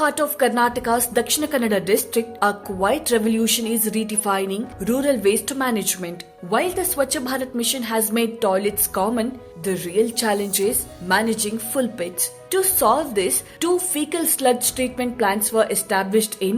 heart of Karnataka's Dakshina Kannada district, a quiet revolution is redefining rural waste management. While the Swachh Bharat mission has made toilets common, the real challenge is managing full pits. To solve this, two fecal sludge treatment plants were established in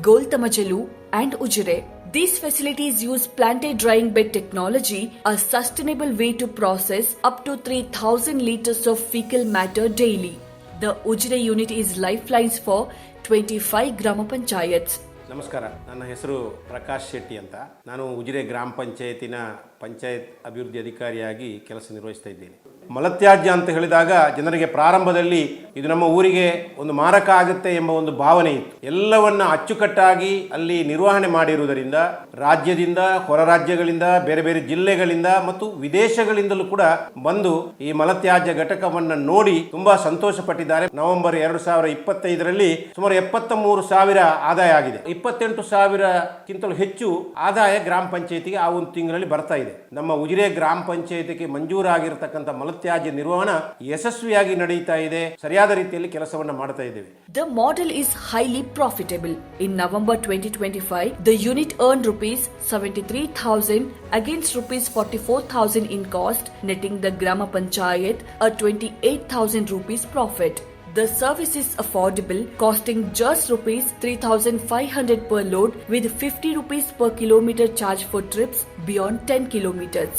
Goltamajalu and Ujire. These facilities use planted drying bed technology, a sustainable way to process up to 3,000 liters of fecal matter daily. The Ujire unit is lifelines for 25 Grama Panchayats. ನಮಸ್ಕಾರ, ನನ್ನ ಹೆಸರು ಪ್ರಕಾಶ್ ಶೆಟ್ಟಿ ಅಂತ. ನಾನು ಉಜಿರೆ ಗ್ರಾಮ ಪಂಚಾಯತಿನ ಪಂಚಾಯತ್ ಅಭಿವೃದ್ಧಿ ಅಧಿಕಾರಿಯಾಗಿ ಕೆಲಸ ನಿರ್ವಹಿಸ್ತಾ ಇದ್ದೇನೆ. ಮಲತ್ಯಾಜ್ಯ ಅಂತ ಹೇಳಿದಾಗ ಜನರಿಗೆ ಪ್ರಾರಂಭದಲ್ಲಿ ಇದು ನಮ್ಮ ಊರಿಗೆ ಒಂದು ಮಾರಕ ಆಗುತ್ತೆ ಎಂಬ ಒಂದು ಭಾವನೆ ಇತ್ತು. ಎಲ್ಲವನ್ನ ಅಚ್ಚುಕಟ್ಟಾಗಿ ಅಲ್ಲಿ ನಿರ್ವಹಣೆ ಮಾಡಿರುವುದರಿಂದ ರಾಜ್ಯದಿಂದ, ಹೊರ ರಾಜ್ಯಗಳಿಂದ, ಬೇರೆ ಬೇರೆ ಜಿಲ್ಲೆಗಳಿಂದ ಮತ್ತು ವಿದೇಶಗಳಿಂದಲೂ ಕೂಡ ಬಂದು ಈ ಮಲತ್ಯಾಜ್ಯ ಘಟಕವನ್ನು ನೋಡಿ ತುಂಬಾ ಸಂತೋಷ ಪಟ್ಟಿದ್ದಾರೆ. ನವೆಂಬರ್ 2025ರಲ್ಲಿ ಸುಮಾರು 73,000 ಆದಾಯ ಆಗಿದೆ. 28,000ಕ್ಕಿಂತಲೂ ಹೆಚ್ಚು ಆದಾಯ ಗ್ರಾಮ ಪಂಚಾಯತಿಗೆ ಆ ಒಂದು ತಿಂಗಳಲ್ಲಿ ಬರ್ತಾ ಇದೆ. ನಮ್ಮ ಉಜಿರೆ ಗ್ರಾಮ ಪಂಚಾಯತಿಗೆ ಮಂಜೂರಾಗಿರತಕ್ಕಂಥ ಮಲತ್ಯಾಜ್ಯ ನಿರ್ವಹಣೆ ಯಶಸ್ವಿಯಾಗಿ ನಡೆಯುತ್ತಾ ಇದೆ. ಸರಿಯಾದ ರೀತಿಯಲ್ಲಿ ಕೆಲಸವನ್ನು ಮಾಡ್ತಾ ಇದ್ದೇವೆ. The model is highly profitable. In November 2025, the unit earned rupees 73,000 against rupees 44,000 in cost, netting the Grama Panchayat a 28,000 rupees profit. The service is affordable, costing just rupees 3,500 per load with 50 rupees per kilometer charge for trips beyond 10 kilometers.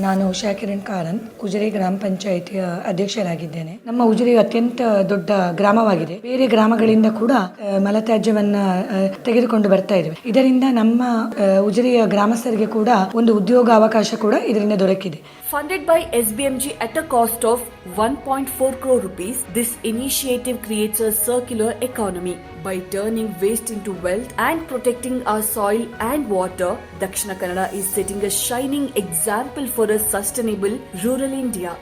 ನಾನು ಉಷಾ ಕಿರಣ್ ಕಾರನ್, ಉಜಿರೆ ಗ್ರಾಮ ಪಂಚಾಯಿತಿಯ ಅಧ್ಯಕ್ಷರಾಗಿದ್ದೇನೆ. ನಮ್ಮ ಉಜಿರೆ ಅತ್ಯಂತ ದೊಡ್ಡ ಗ್ರಾಮವಾಗಿದೆ. ಬೇರೆ ಗ್ರಾಮಗಳಿಂದ ಕೂಡ ಮಲತ್ಯಾಜ್ಯವನ್ನ ತೆಗೆದುಕೊಂಡು ಬರ್ತಾ ಇದ್ದೇವೆ. ಇದರಿಂದ ನಮ್ಮ ಉಜಿರೆಯ ಗ್ರಾಮಸ್ಥರಿಗೆ ಕೂಡ ಒಂದು ಉದ್ಯೋಗ ಅವಕಾಶ ಕೂಡ ಇದರಿಂದ ದೊರಕಿದೆ. Funded by SBMG at a cost of 1.4 crore rupees, this initiative creates a circular economy. By turning waste into wealth and protecting our soil and water, Dakshina Kannada is setting a shining example for a sustainable rural India.